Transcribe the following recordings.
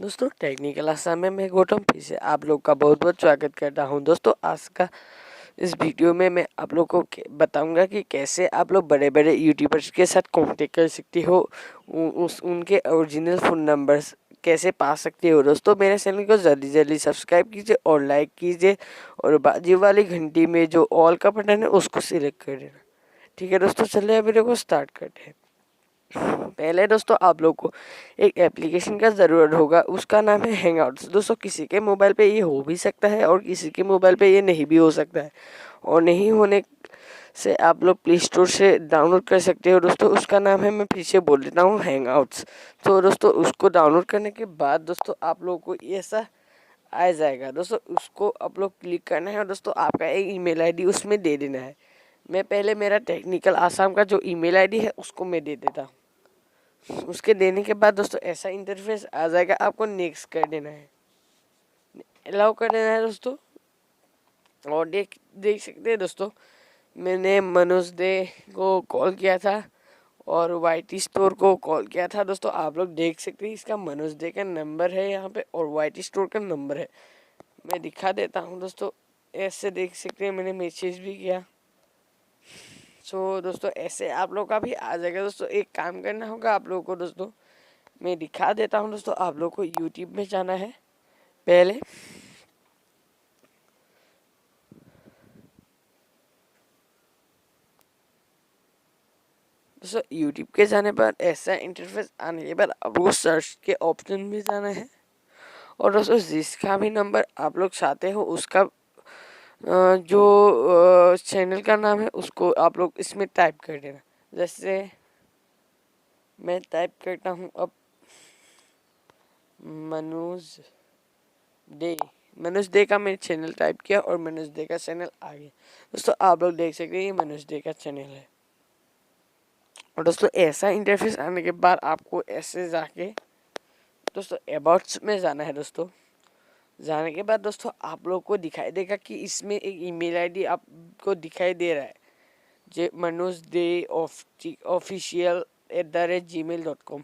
दोस्तों टेक्निकल आसाम में मैं गौतम फिर से आप लोग का बहुत बहुत स्वागत करता हूं। दोस्तों आज का इस वीडियो में मैं आप लोग को बताऊंगा कि कैसे आप लोग बड़े बड़े यूट्यूबर्स के साथ कांटेक्ट कर सकते हो, उनके ओरिजिनल फ़ोन नंबर्स कैसे पा सकते हो। दोस्तों मेरे चैनल को जल्दी जल्दी सब्सक्राइब कीजिए और लाइक कीजिए और बाजू वाली घंटी में जो ऑल का बटन है उसको सिलेक्ट कर देना। ठीक है दोस्तों, चलिए वीडियो को स्टार्ट करते हैं। पहले दोस्तों आप लोग को एक एप्लीकेशन का ज़रूरत होगा, उसका नाम है हैंगआउट्स। दोस्तों किसी के मोबाइल पे ये हो भी सकता है और किसी के मोबाइल पे ये नहीं भी हो सकता है, और नहीं होने से आप लोग प्ले स्टोर से डाउनलोड कर सकते हो। दोस्तों उसका नाम है, मैं फिर से बोल देता हूँ, हैंगआउट्स। तो दोस्तों उसको डाउनलोड करने के बाद दोस्तों आप लोग को ऐसा आ जाएगा। दोस्तों उसको आप लोग क्लिक करना है और दोस्तों आपका एक ईमेल आईडी उसमें दे देना है। मैं पहले मेरा टेक्निकल आसाम का जो ईमेल आईडी है उसको मैं दे देता हूँ। उसके देने के बाद दोस्तों ऐसा इंटरफेस आ जाएगा, आपको नेक्स्ट कर देना है, अलाउ कर देना है दोस्तों। और देख सकते हैं दोस्तों, मैंने मनोज दे को कॉल किया था और वाईटी स्टोर को कॉल किया था। दोस्तों आप लोग देख सकते हैं, इसका मनोज दे का नंबर है यहाँ पे और वाईटी स्टोर का नंबर है। मैं दिखा देता हूँ दोस्तों, ऐसे देख सकते हैं, मैंने मैसेज भी किया। दोस्तों ऐसे आप लोग का भी आ जाएगा। दोस्तों एक काम करना होगा आप लोगों को, दोस्तों मैं दिखा देता हूँ। दोस्तों आप लोग को यूट्यूब में जाना है। पहले दोस्तों यूट्यूब के जाने पर ऐसा इंटरफेस आने के बाद आपको सर्च के ऑप्शन में जाना है और दोस्तों जिसका भी नंबर आप लोग चाहते हो उसका जो चैनल का नाम है उसको आप लोग इसमें टाइप कर देना। जैसे मैं टाइप करता हूँ अब मनोज दे का मैंने चैनल टाइप किया और मनोज दे का चैनल आ गया। दोस्तों आप लोग देख सकते हैं ये मनोज दे का चैनल है। और दोस्तों ऐसा इंटरफेस आने के बाद आपको ऐसे जाके दोस्तों अबाउट्स में जाना है। दोस्तों जाने के बाद दोस्तों आप लोग को दिखाई देगा कि इसमें एक ईमेल आईडी आपको दिखाई दे रहा है, जे मनोज दे official@gmail.com।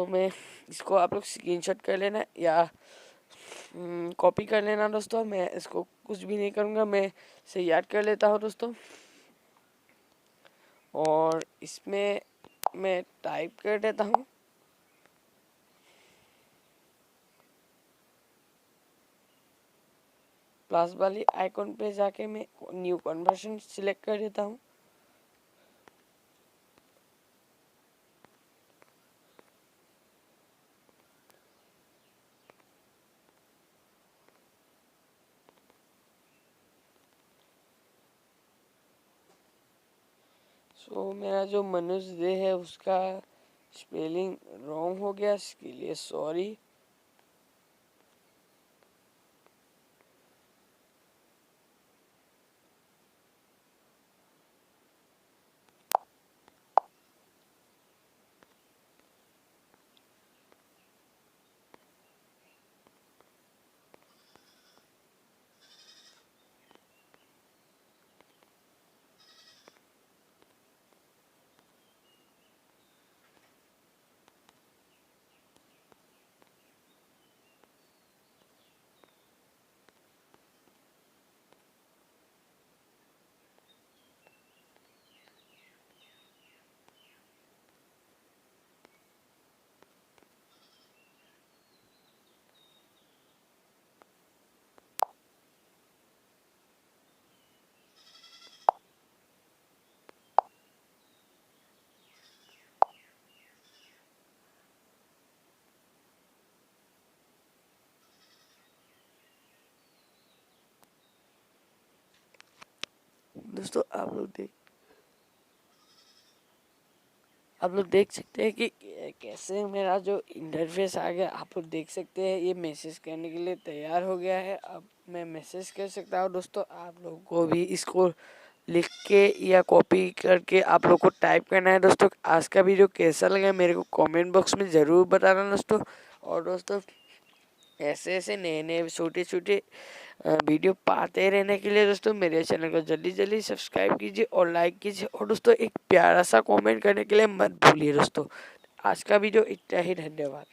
मैं इसको आप लोग स्क्रीनशॉट कर लेना या कॉपी कर लेना। दोस्तों मैं इसको कुछ भी नहीं करूँगा, मैं इसे याद कर लेता हूँ दोस्तों। और इसमें मैं टाइप कर देता हूँ प्लस वाली आइकॉन पे जाके मैं न्यू कन्वर्शन सिलेक्ट कर देता हूँ। मेरा जो मनोज दे है उसका स्पेलिंग रॉन्ग हो गया, इसके लिए सॉरी। दोस्तों आप लोग देख सकते हैं कि कैसे मेरा जो इंटरफेस आ गया। आप लोग देख सकते हैं ये मैसेज करने के लिए तैयार हो गया है। अब मैं मैसेज कर सकता हूँ। दोस्तों आप लोगों को भी इसको लिख के या कॉपी करके आप लोग को टाइप करना है। दोस्तों आज का वीडियो कैसा लगा मेरे को कमेंट बॉक्स में ज़रूर बताना दोस्तों। और दोस्तों ऐसे ऐसे नए नए छोटे छोटे वीडियो पाते रहने के लिए दोस्तों मेरे चैनल को जल्दी जल्दी सब्सक्राइब कीजिए और लाइक कीजिए। और दोस्तों एक प्यारा सा कमेंट करने के लिए मत भूलिए। दोस्तों आज का वीडियो इतना ही, धन्यवाद।